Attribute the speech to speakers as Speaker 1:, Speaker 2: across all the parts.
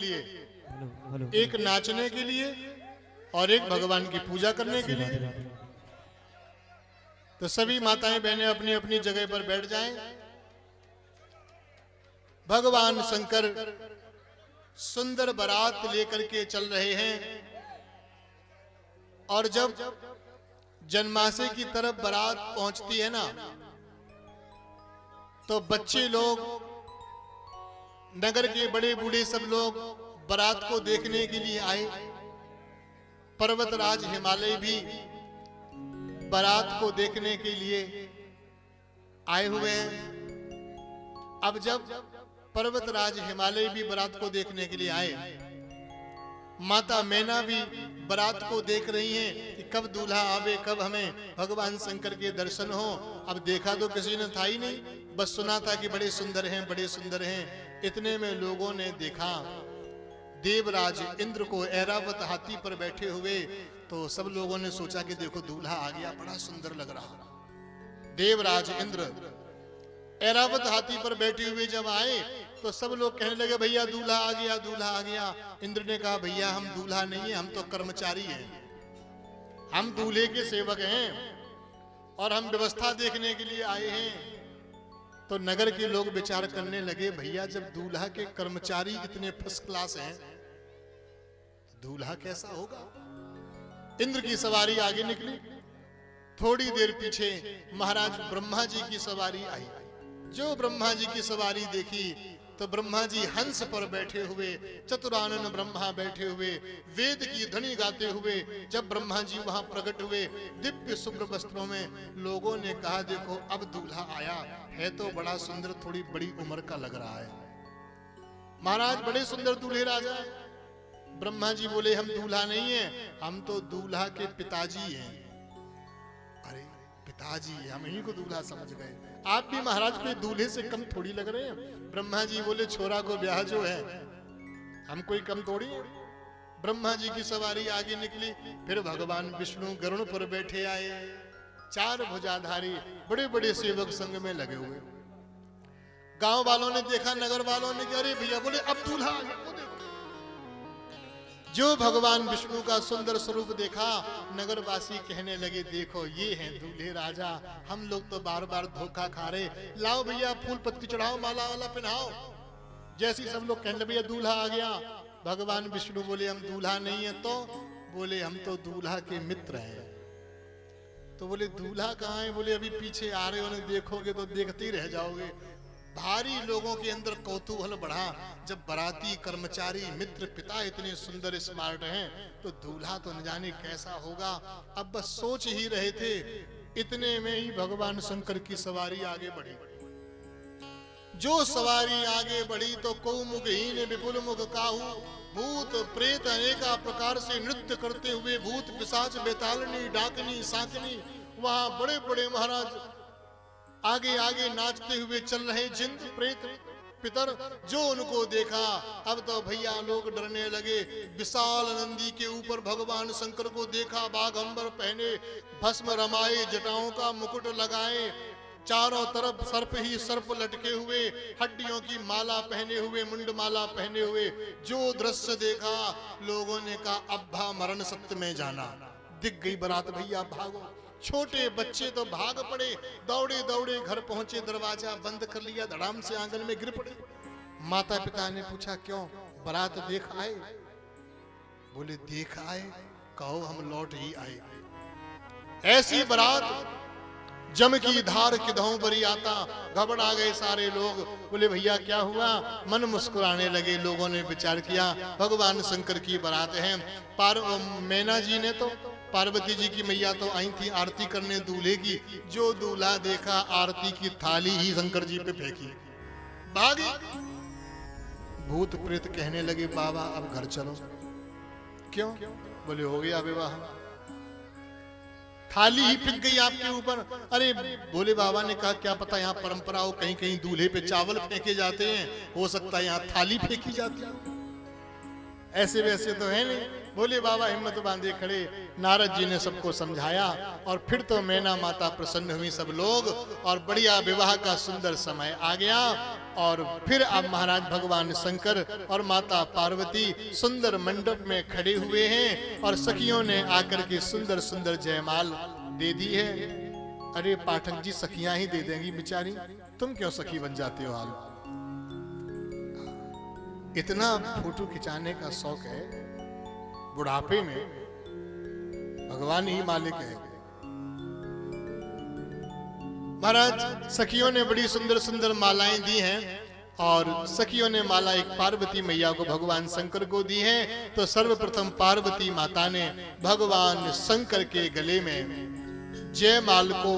Speaker 1: लिए, एक नाचने के लिए और एक भगवान की पूजा करने के लिए। तो सभी माताएं बहनें अपनी अपनी जगह पर बैठ जाएं। भगवान शंकर सुंदर बारात लेकर के चल रहे हैं और जब जन्माशय की तरफ बारात पहुंचती है ना, तो बच्चे लोग, नगर के बड़े बूढ़े सब लोग बारात को देखने के लिए आए। पर्वतराज हिमालय भी बारात को देखने के लिए आए हुए हैं। अब जब पर्वतराज हिमालय भी बारात को देखने के लिए आए, माता मैना भी बारात को देख रही हैं कि कब दूल्हा आवे, कब हमें भगवान शंकर के दर्शन हो। अब देखा तो किसी ने था ही नहीं, बस सुना था कि बड़े सुंदर हैं, बड़े सुंदर हैं। इतने में लोगों ने देखा देवराज इंद्र को ऐरावत हाथी पर बैठे हुए। तो सब लोगों ने सोचा कि देखो दूल्हा आ गया, बड़ा सुंदर लग रहा। देवराज इंद्र ऐरावत हाथी पर बैठे हुए जब आए तो सब लोग कहने लगे भैया दूल्हा आ गया, दूल्हा आ गया। इंद्र ने कहा भैया हम दूल्हा नहीं है, हम तो कर्मचारी हैं, हम दूल्हे के सेवक हैं और हम व्यवस्था देखने के लिए आए हैं। तो नगर के लोग विचार करने लगे भैया जब दूल्हा के कर्मचारी इतने फर्स्ट क्लास हैं, दूल्हा कैसा होगा। इंद्र की सवारी आगे निकली। थोड़ी देर पीछे महाराज ब्रह्मा जी की सवारी आई। जो ब्रह्मा जी की सवारी देखी तो ब्रह्मा जी हंस पर बैठे हुए, चतुरानन ब्रह्मा बैठे हुए, वेद की ध्वनि गाते हुए जब ब्रह्मा जी वहां प्रकट हुए दिव्य शुभ्र वस्त्रों में, लोगों ने कहा देखो अब दूल्हा आया है, तो बड़ा सुंदर, थोड़ी बड़ी उम्र का लग रहा है। महाराज बड़े सुंदर दूल्हे राजा है। ब्रह्मा जी बोले हम दूल्हा नहीं है, हम तो दूल्हा के पिताजी हैं। अरे पिताजी, हम ही को दूल्हा समझ गए, आप भी महाराज कोई दूल्हे से कम थोड़ी लग रहे हैं। ब्रह्मा जी बोले छोरा को ब्याह जो है, हम कोई कम थोड़ी हैं। ब्रह्मा जी की सवारी आगे निकली। फिर भगवान विष्णु गरुड़ पर बैठे आए, चार भुजाधारी बड़े बड़े सेवक संग में लगे हुए। गांव वालों ने देखा, नगर वालों ने, अरे भैया, बोले अब दूल्हा आ गया। जो भगवान विष्णु का सुंदर स्वरूप देखा, नगरवासी कहने लगे देखो ये हैं दूल्हे राजा, हम लोग तो बार बार धोखा खा रहे, लाओ भैया फूल पत्ती चढ़ाओ, माला वाला पहनाओ। जैसी सब लोग कहने लगे भैया दूल्हा आ गया। भगवान विष्णु बोले हम दूल्हा नहीं है, तो बोले हम तो दूल्हा के मित्र हैं। तो बोले दूल्हा कहाँ है। बोले अभी पीछे आ रहे हो, उन्हें देखोगे तो देखते ही रह जाओगे। भारी लोगों के अंदर कौतूहल बढ़ा। जब बाराती, कर्मचारी, मित्र, पिता इतने सुंदर स्मार्ट हैं, तो दूल्हा तो न जाने कैसा होगा। अब बस सोच ही रहे थे, इतने में ही भगवान शंकर की सवारी आगे बढ़ी। जो सवारी आगे बढ़ी तो कौमुखहीन विपुल मुख काहू, भूत प्रेत अनेका प्रकार से नृत्य करते हुए, भूत पिशाच बेतालनी डाकनी साकनी, वहां बड़े बड़े महाराज आगे आगे नाचते हुए चल रहे। जिन प्रेत पितर जो उनको देखा, अब तो भैया लोग डरने लगे। विशाल नंदी के ऊपर भगवान शंकर को देखा, बाघंबर पहने, भस्म रमाए, जटाओं का मुकुट लगाए, चारों तरफ सर्प ही सर्प लटके हुए, हड्डियों की माला पहने हुए, मुंड माला पहने हुए। जो दृश्य देखा, लोगों ने कहा अब्बा मरण सत्य में जाना। दिख गई बारात, भैया भागो। छोटे बच्चे तो भाग पड़े, दौड़े दौड़े घर पहुंचे, दरवाजा बंद कर लिया, धड़ाम से आंगन में गिर पड़े। माता पिता ने पूछा क्यों, बारात देख आए। बोले देख आए, कहो हम लौट ही आए। ऐसी बारात जम की धार किधों बरी आता। घबरा गए सारे लोग। बोले भैया क्या हुआ। मन मुस्कुराने लगे। लोगों ने विचार किया भगवान शंकर की बारात है। मैना जी ने तो, पार्वती जी की मैया तो आई थी आरती करने दूल्हे की। जो दूल्हा देखा, आरती की थाली ही शंकर जी पे फेंकी, भागी। भूत प्रेत कहने लगे बाबा अब घर चलो। क्यों। बोले हो गया विवाह, थाली ही फिक गई आपके ऊपर। अरे बोले बाबा ने कहा क्या पता यहाँ परंपरा हो, कहीं कहीं दूल्हे पे चावल फेंके जाते हैं, हो सकता है यहाँ थाली फेंकी जाती है, ऐसे वैसे तो है नहीं। बोले बाबा हिम्मत बांधे खड़े। नारद जी ने सबको समझाया और फिर तो मैना माता प्रसन्न हुई, सब लोग, और बढ़िया विवाह का सुंदर समय आ गया। और फिर अब महाराज भगवान शंकर और माता पार्वती सुंदर मंडप में खड़े हुए हैं और सखियों ने आकर के सुंदर सुंदर जयमाल दे दी है। अरे पाठक जी, सखियां ही दे देंगी बेचारी, तुम क्यों सखी बन जाते हो? हाल इतना फोटो खिंचाने का शौक है, बुढ़ापे में भगवान ही मालिक है। महाराज सखियों ने बड़ी सुंदर सुंदर मालाएं दी हैं और सखियों ने माला एक पार्वती मैया को भगवान शंकर को दी है। तो सर्वप्रथम पार्वती माता ने भगवान शंकर के गले में जयमाल को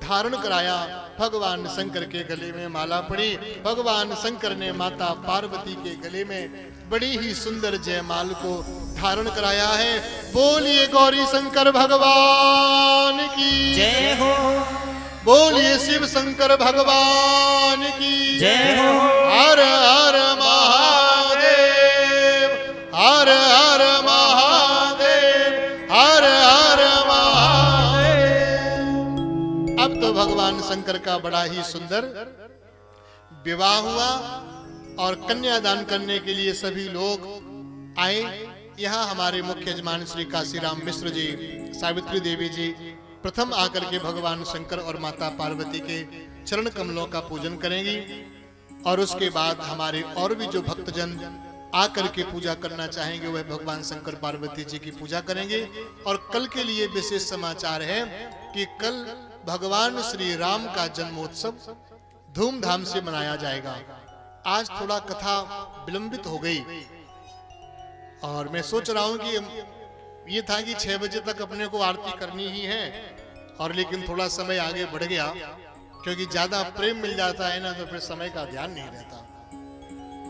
Speaker 1: धारण कराया। भगवान शंकर के गले में माला पड़ी। भगवान शंकर ने माता पार्वती के गले में बड़ी ही सुंदर जयमाल को धारण कराया है। बोलिए गौरी शंकर भगवान की
Speaker 2: जय हो,
Speaker 1: बोलिए शिव शंकर भगवान की
Speaker 2: जय हो।
Speaker 1: हर हर महादेव, हर हर महादेव, हर हर महादेव। अब तो भगवान शंकर का बड़ा ही सुंदर विवाह हुआ और कन्यादान करने के लिए सभी लोग आए। यहाँ हमारे मुख्य यजमान श्री काशीराम मिश्र जी, सावित्री देवी जी प्रथम आकर के भगवान शंकर और माता पार्वती के चरण कमलों का पूजन करेंगी और उसके बाद हमारे और भी जो भक्तजन आकर के पूजा करना चाहेंगे वह भगवान शंकर पार्वती जी की पूजा करेंगे। और कल के लिए विशेष समाचार है कि कल भगवान श्री राम का जन्मोत्सव धूमधाम से मनाया जाएगा। आज थोड़ा कथा विलंबित हो गई और मैं सोच रहा हूं कि ये था कि 6 बजे तक अपने को आरती करनी ही है और लेकिन थोड़ा समय आगे बढ़ गया क्योंकि ज्यादा प्रेम मिल जाता है ना तो फिर समय का ध्यान नहीं रहता।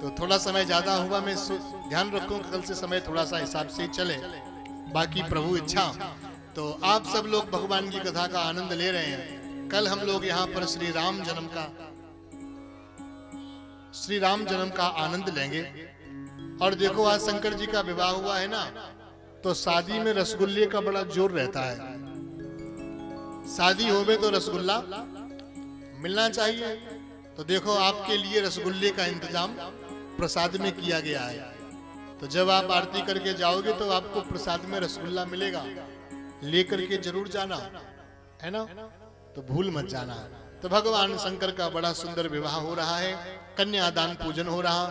Speaker 1: तो थोड़ा समय ज्यादा हुआ, मैं ध्यान रखूं कल से समय थोड़ा सा हिसाब से चले, बाकी प्रभु इच्छा। तो आप सब लोग भगवान की कथा का आनंद ले रहे हैं। कल हम लोग यहाँ पर श्री राम जन्म का आनंद लेंगे। और देखो आज शंकर जी का विवाह हुआ है ना, तो शादी में रसगुल्ले का बड़ा जोर रहता है। शादी होवे तो रसगुल्ला मिलना चाहिए। तो देखो आपके लिए रसगुल्ले का इंतजाम प्रसाद में किया गया है। तो जब आप आरती करके जाओगे तो आपको प्रसाद में रसगुल्ला मिलेगा, लेकर के जरूर जाना है ना, तो भूल मत जाना। तो भगवान शंकर का बड़ा सुंदर विवाह हो रहा है, कन्यादान पूजन हो रहा।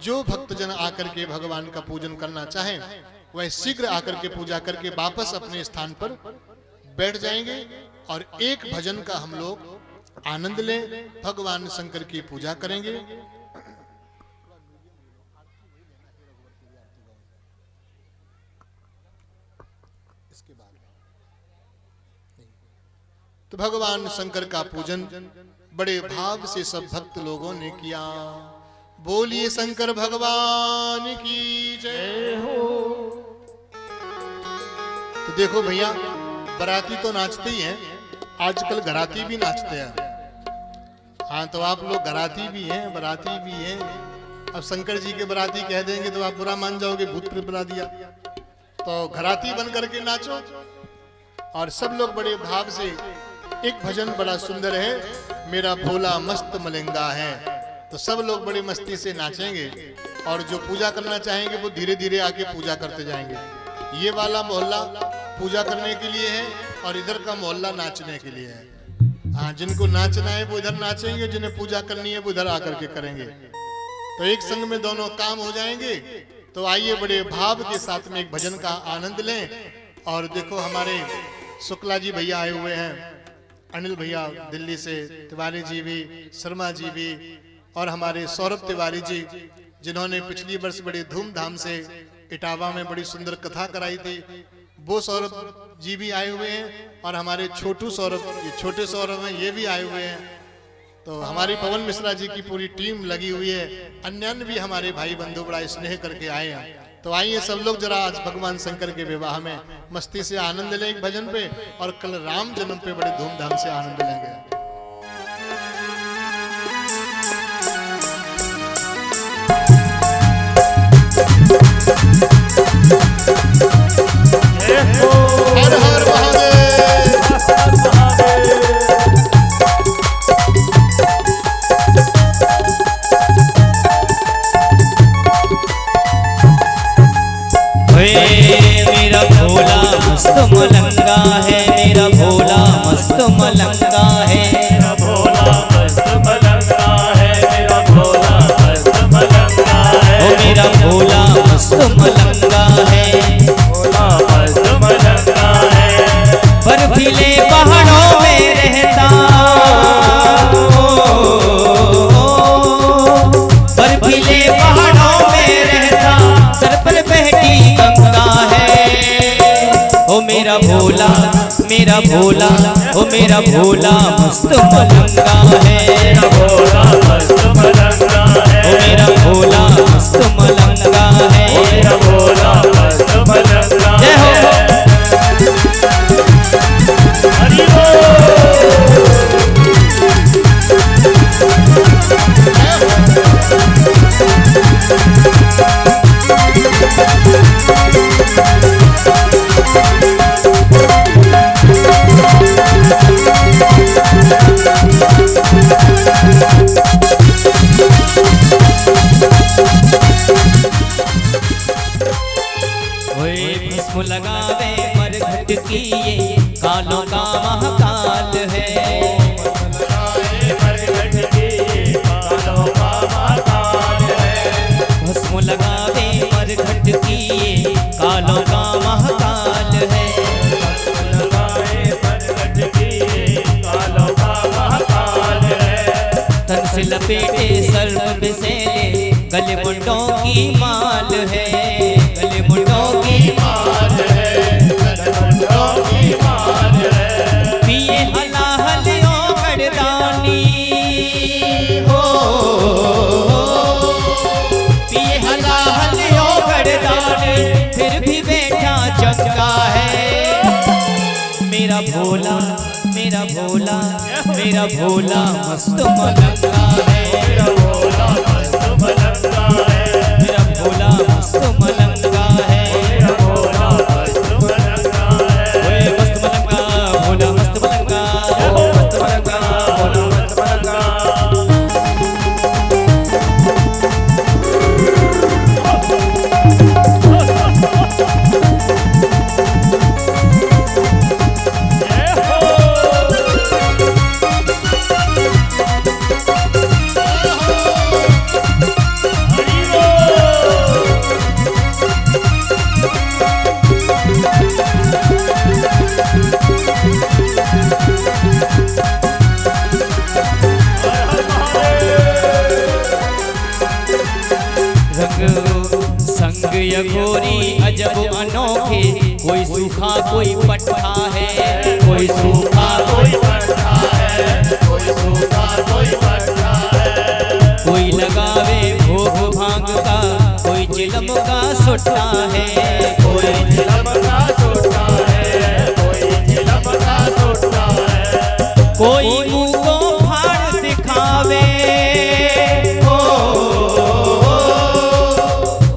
Speaker 1: जो भक्तजन आकर के भगवान का पूजन करना चाहें वह शीघ्र आकर के पूजा करके वापस अपने स्थान पर बैठ जाएंगे और एक भजन का हम लोग आनंद लें, भगवान शंकर की पूजा करेंगे। इसके बाद तो भगवान शंकर का पूजन बड़े भाव से सब भक्त लोगों ने किया। बोलिए शंकर भगवान की जय हो। तो देखो भैया, बराती तो नाचते ही हैं, आजकल घराती भी नाचते हैं। हाँ, तो आप लोग घराती भी हैं, बराती भी हैं। अब शंकर जी के बराती कह देंगे तो आप बुरा मान जाओगे, भूत प्रेत बना दिया। तो घराती बन करके नाचो। और सब लोग बड़े भाव से, एक भजन बड़ा सुंदर है, मेरा भोला मस्त मलिंगा है। तो सब लोग बड़ी मस्ती से नाचेंगे और जो पूजा करना चाहेंगे वो धीरे धीरे आके पूजा करते जाएंगे। ये वाला मोहल्ला पूजा करने के लिए है और इधर का मोहल्ला नाचने के लिए है। हाँ, जिनको नाचना है वो इधर नाचेंगे, जिन्हें पूजा करनी है वो इधर आकर के करेंगे। तो एक संग में दोनों काम हो जाएंगे। तो आइए बड़े भाव के साथ में एक भजन का आनंद लें। और देखो हमारे शुक्ला जी भैया आए हुए हैं, अनिल भैया दिल्ली से, तिवारी जी भी, शर्मा जी भी, और हमारे सौरभ तिवारी जी जिन्होंने पिछली वर्ष बड़ी धूमधाम से इटावा में बड़ी सुंदर कथा कराई थी, वो सौरभ जी भी आए हुए हैं। और हमारे छोटू सौरभ, ये छोटे सौरभ हैं, ये भी आए हुए हैं। तो हमारी पवन मिश्रा जी की पूरी टीम लगी हुई है। अन्य भी हमारे भाई बंधु बड़ा स्नेह करके आए हैं। तो आइए सब लोग जरा आज भगवान शंकर के विवाह में मस्ती से आनंद लें एक भजन पे, और कल राम जन्म पे बड़े धूमधाम से आनंद लेंगे। हर हर महादेव, हर महादेव।
Speaker 2: मेरा भोला मस्त मलंगा है, मेरा भोला मस्त मलंगा है,
Speaker 3: मेरा भोला मस्त मलंगा है, मेरा भोला मस्त मलंगा है,
Speaker 2: ओ मेरा भोला मस्त मलंगा है,
Speaker 3: भोला मस्त मलंगा है।
Speaker 2: बर्फीले पहाड़ों में रहता, बर्फीले पहाड़ों में रहता, सर पर बहती गंगा है। ओ मेरा भोला, मेरा भोला, ओ मेरा भोला मस्त मलंगा है,
Speaker 3: मेरा भोला मस्त मलंगा है,
Speaker 2: ओ मेरा भोला मस्त मलंगा है,
Speaker 3: मेरा भोला मस्त मलंगा
Speaker 2: जय हो।
Speaker 3: है। हरि बोल।
Speaker 2: भस्म लगावे मरघट की ये कालों का महाकाल है, भस्म लगावे मरघट की ये कालों का महाकाल है, तन से लपेटे सर्प बिसेले गले मुंडों की माल है, गले मुंडों की पिए हलाहलियों गड़दानी हो, पिए हलाहलियों गड़दानी, फिर भी बैठा चंगा है। मेरा भोला, मेरा भोला, मेरा भोला मस्त मलंगा है,
Speaker 3: मेरा भोला मस्त मलंगा है,
Speaker 2: मेरा भोला मस्त मलंगा है,
Speaker 3: मेरा भोला मस्त मलंगा है।
Speaker 2: ओए मस्त मलंगा, भोला मस्त मलंगा, ओ मस्त मलंगा, भोला मस्त मलंगा। रंग संग यघोरी अजब अनोखे, कोई सूखा कोई पट्टा है, कोई सूखा कोई
Speaker 3: पट्टा है, कोई सूखा कोई पट्टा है,
Speaker 2: कोई लगावे भोग भांग का, कोई चिलम का सुट्टा है,
Speaker 3: कोई चिलम का सोटा है, कोई चिलम का सोटा है,
Speaker 2: कोई मुंह को फाड़ दिखावे,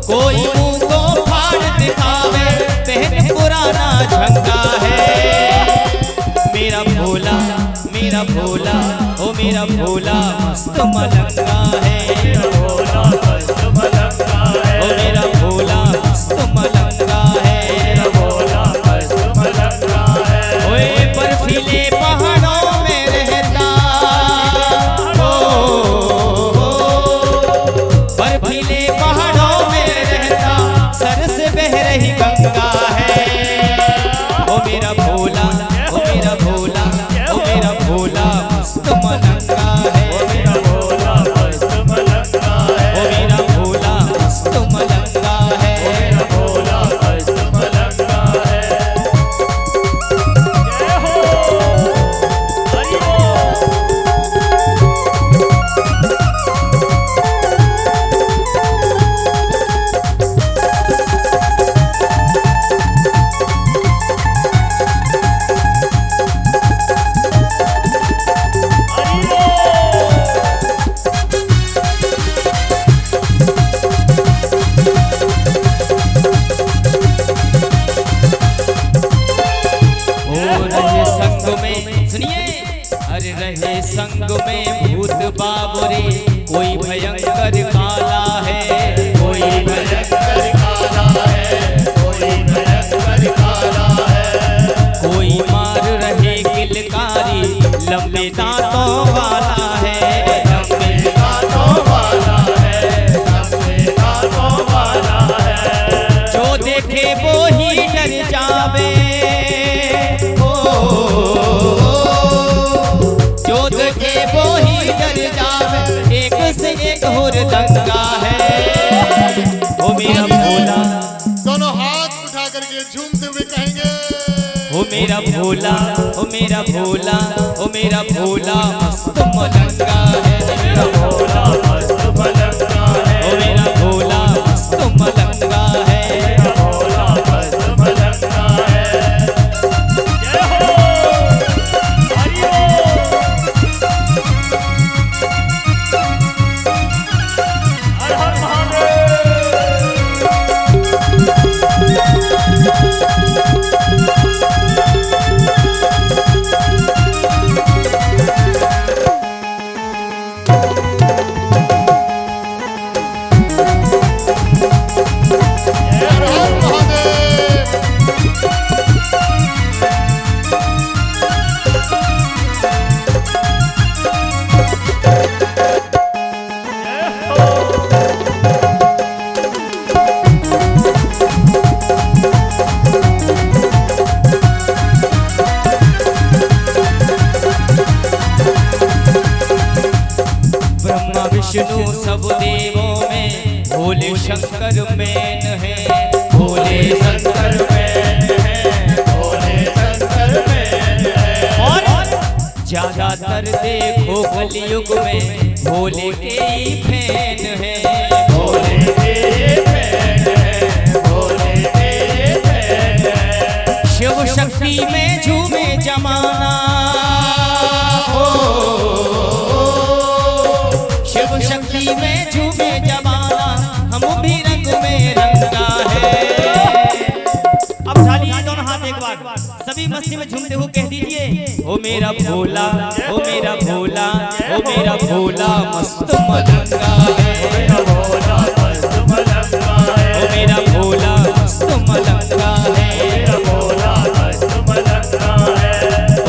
Speaker 2: कोई मुंह को फाड़ दिखावे, पहन पुराना झंडा है। मेरा भोला, मेरा भोला, ओ मेरा भोला मस्त मलंगा है,
Speaker 3: मेरा भोला मस्त मलंगा है,
Speaker 2: ओ मेरा भोला मस्त मलंगा है,
Speaker 3: मेरा भोला मस्त मलंगा है।
Speaker 2: ओए बर्फीले पहाड़ों में रहता, बर्फीले पहाड़ों में रहता, सर से बह रही गंगा है। ओ मेरा भोला, ओ मेरा भोला, ओ मेरा भोला मस्त मलंगा है,
Speaker 3: मेरा भोला मस्त मलंगा है,
Speaker 2: ओ मेरा भोला मस्त मलंगा है,
Speaker 3: मेरा भोला मस्त मलंगा है। जय हो। हरि बोल। हरि बोल।
Speaker 2: ओ रहे संग में, सुनिए, अरे रहे संग में भूत बाबरे, कोई भयंकर काला है, कोई भयंकर
Speaker 3: भयंकर काला है, कोई
Speaker 2: लंबे दांतों वाला है,
Speaker 3: लंबे दांतों वाला है, लंबे दांतों वाला है।
Speaker 2: जो देखे वो ही डर जावे, ओ जो देखे वो ही डर जावे, एक से एक हुरदंगा है। ओ मेरा भोला,
Speaker 1: दोनों हाथ उठा करके झूमते हुए कहेंगे,
Speaker 2: ओ मेरा भोला, ओ मेरा भोला, ओ मेरा भोला मस्त मलंगा है,
Speaker 3: मेरा भोला मस्त मलंगा है,
Speaker 2: ओ मेरा भोला मस्त मलंगा है।
Speaker 3: मेरा भोला मस्त मलंगा है। जय हो, हरि ओम, हर हर महादेव।
Speaker 1: हर हर महादेव।
Speaker 2: ब्रह्मा विष्णु सब देवों में भोले शंकर मेन है, भोले
Speaker 3: शंकर में है, भोले शंकर में है।
Speaker 2: और ज्यादातर देखो कलयुग में भोले के ही फैन है,
Speaker 3: भोले के फैन है, भोले के फैन है।
Speaker 2: शिव शक्ति में झूमे जमाना, ओ शिव शक्ति में झूमे जमाना, हम भी रंग में रंगा है। अब झालिए दोनों हाथ एक बार, सभी मस्ती में झूमते हुए कह दीजिए, ओ मेरा भोला, ओ मेरा भोला, ओ मेरा भोला मस्त मलंगा है,
Speaker 3: मेरा भोला मस्त मलंगा है,
Speaker 2: ओ मेरा भोला मस्त मलंगा है।
Speaker 3: मेरा भोला मस्त मलंगा है।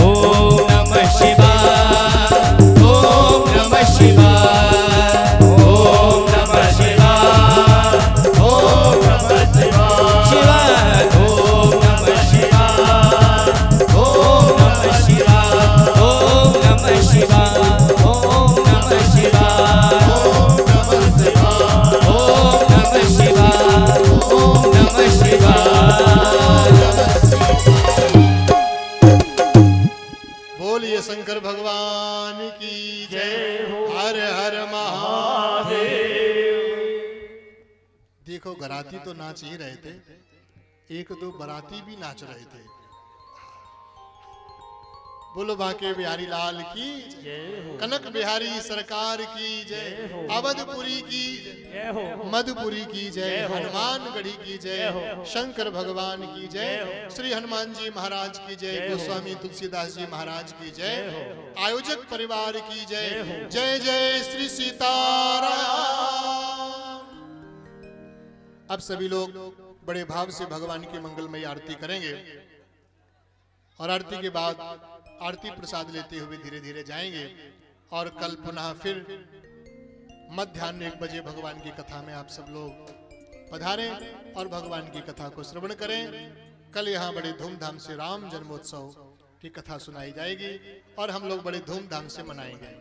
Speaker 2: ओम नमः शिवाय, ओम नमः शिवाय, ओम नमः शिवाय,
Speaker 3: ओम नमः शिवाय,
Speaker 2: शिवाय, ओम नमः शिवाय, ओम नमः शिवाय, ओम नमः शिवाय, ओम नमः शिवाय,
Speaker 1: ओम नमः शिवाय।
Speaker 2: ओम नमः शिवाय, ओम नमः शिवाय।
Speaker 1: बोलिए शंकर भगवान की जय।
Speaker 3: जय हो।
Speaker 1: हर हर महादेव। देखो गराती तो नाच ही रहे थे, एक दो बराती भी नाच रहे थे। बोलो बांके बिहारी लाल की जय।
Speaker 3: जय हो,
Speaker 1: कनक बिहारी सरकार की जय।
Speaker 3: जय हो।
Speaker 1: अवधपुरी की जय,
Speaker 3: जय हो,
Speaker 1: मधुपुरी की जय,
Speaker 3: जय हो।
Speaker 1: हनुमानगढ़ी की जय,
Speaker 3: जय हो।
Speaker 1: शंकर भगवान की जय,
Speaker 3: जय हो।
Speaker 1: श्री हनुमान जी महाराज की जय,
Speaker 3: जय हो।
Speaker 1: गोस्वामी तुलसीदास जी महाराज की जय,
Speaker 3: जय हो।
Speaker 1: आयोजक परिवार की जय,
Speaker 3: जय हो।
Speaker 1: जय जय श्री सीताराम। अब सभी लोग बड़े भाव से भगवान की मंगलमयी आरती करेंगे और आरती के बाद आरती प्रसाद लेते हुए धीरे धीरे जाएंगे और कल पुनः फिर मध्याह्न 1 बजे भगवान की कथा में आप सब लोग पधारें और भगवान की कथा को श्रवण करें। कल यहाँ बड़े धूमधाम से राम जन्मोत्सव की कथा सुनाई जाएगी और हम लोग बड़े धूमधाम से मनाएंगे।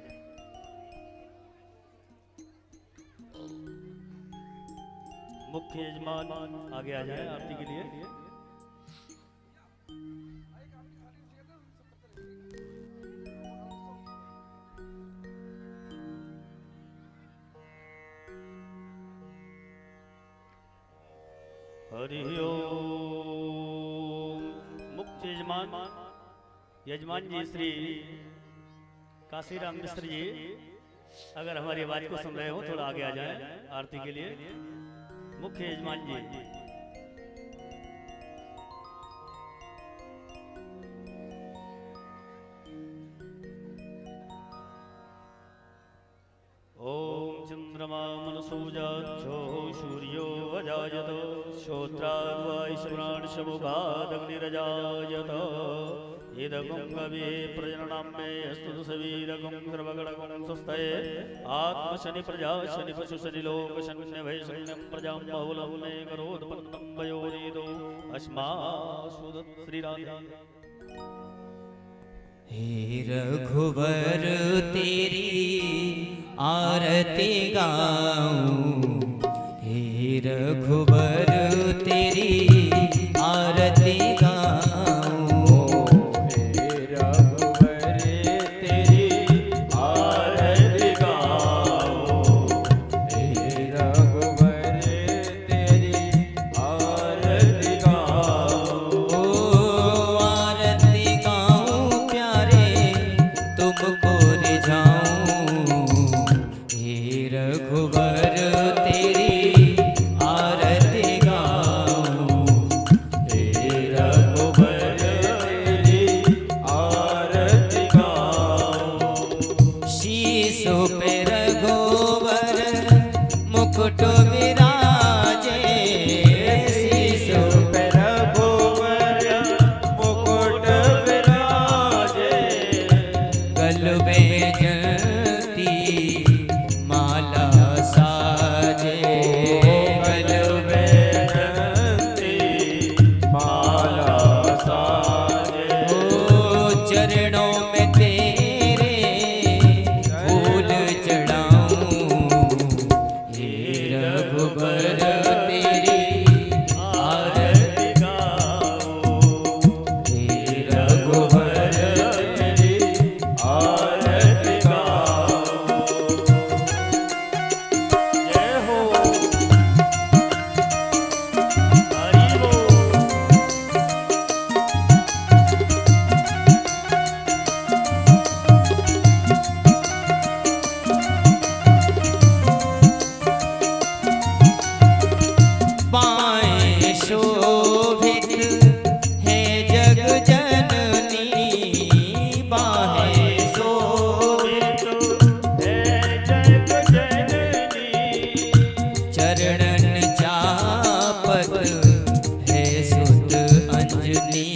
Speaker 3: मुख्य यजमान आगे आ जाए आरती के लिए। हरि ओम। मुख्य यजमान जी श्री काशीराम मिश्र जी, अगर हमारी आवाज को सुन रहे हो थोड़ा आगे आ जाएं आरती के लिए। मुख्य यजमान जी। ओम चंद्रमा मनसूजाच्छो सूर्यो अजायत श्रोत्रार्वायुष्मणान् शमुखादग्निरजायत इदगुं कवि प्रजननाम्ये स्तुत सवीरगुं सर्वगणगुं स्वस्तये आत्मशनि प्रजा शनि पशु शनि लोक शनि भय शनि प्रजा बहुलं मे करोत्पन्नं वयोरिदो अस्मासु श्री राधे।
Speaker 2: हे रघुवर तेरी आरती गाऊं, हे रघुवर तेरी आरती गाऊं,
Speaker 3: हे रघुवर तेरी आरती गाऊं, हे रघुवर तेरी आरती गाऊं।
Speaker 2: ओ आरती गाऊं प्यारे तुमको रिझाऊं, हे रघुवर तेरी आरती गाऊं,
Speaker 3: हे रघुवर तेरी आरती गाऊं।
Speaker 2: शीशो पे रघुवर मुकुट विराजे, शीशो
Speaker 3: पे रघुवर मुकुट विराजे,
Speaker 2: गल में जयंती माला साजे, गल में
Speaker 3: जयंती माला साजे।
Speaker 2: ओ चरणों में तेरे फूल चढ़ाऊं, हे रघुवर तेरी आरती
Speaker 3: गाऊं,
Speaker 2: हे रघुवर
Speaker 3: तेरी आरती गाऊं। जय हो हरि बोल।
Speaker 2: बाएं शोभित है जग जननी, बाहें शोभित
Speaker 3: जग जननी,
Speaker 2: चरणन चापत है सुत अंजनी,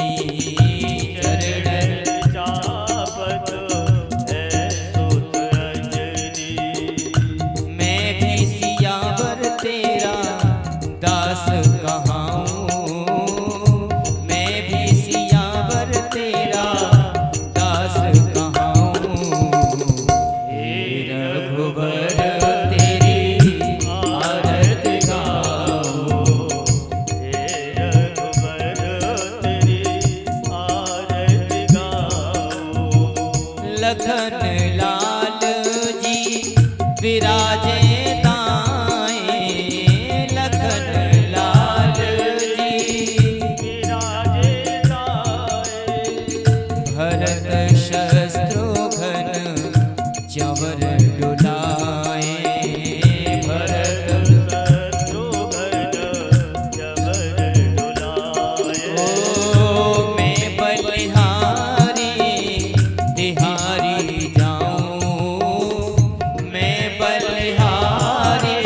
Speaker 2: चरणन
Speaker 3: चापत है सुत अंजनी।
Speaker 2: मैं भी सियावर तेरा दास कहाऊं, मैं भी सियावर तेरा दास कहाऊं, हे रघुवर तेरी आरती गाऊं,
Speaker 3: हे रघुवर तेरी आरती गाऊं।
Speaker 2: लखन लाल जी विराजे दाएं, लखन लाल जी
Speaker 3: विराजे दाएं,
Speaker 2: भरत शत्रुघ्न चंवर डुलाए, भरत
Speaker 3: शत्रुघ्न जबर डुलाए।
Speaker 2: ओ मैं बलिहारी तिहारी जाऊं, मैं बलिहारी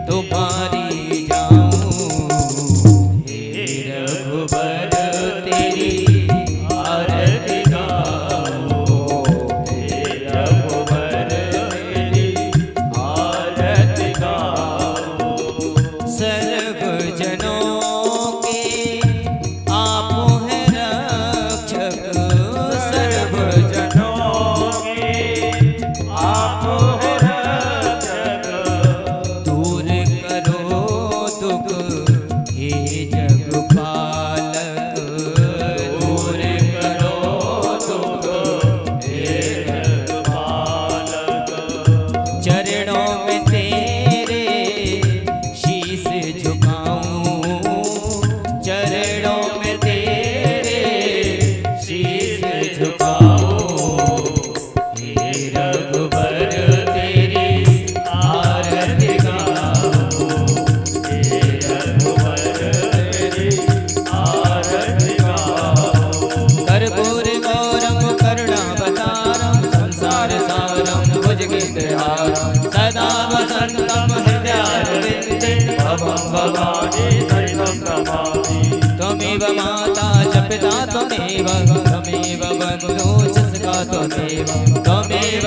Speaker 2: तुम्हारी जाऊं, हे रघुवर तेरी आरती गाऊं,
Speaker 3: हे रघुवर तेरी आरती गाऊं।
Speaker 2: सर्व जनों के आप हैं रक्षक, सर्व
Speaker 3: जनों के आप हैं रक्षक,
Speaker 2: दूर करो दुख हे जग पालक, दूर करो दुख
Speaker 3: हे जगपालक।
Speaker 2: चरणों में तेरे शीश झुकाऊं, चरणों में तेरे शीश झुकाऊं, हे रघुवर तेरी आरती गाऊं,
Speaker 3: हे रघुवर तेरी आरती गाऊं।
Speaker 2: कर्पूर गौरम करुणावतारम संसार सारम भुजगेन्द्रहारम सदा वसन्तं हृदयारविन्दे भवं भवानी
Speaker 3: भवानी सहितं नमामि।
Speaker 2: त्वमेव माता च पिता त्वमेव त्वमेव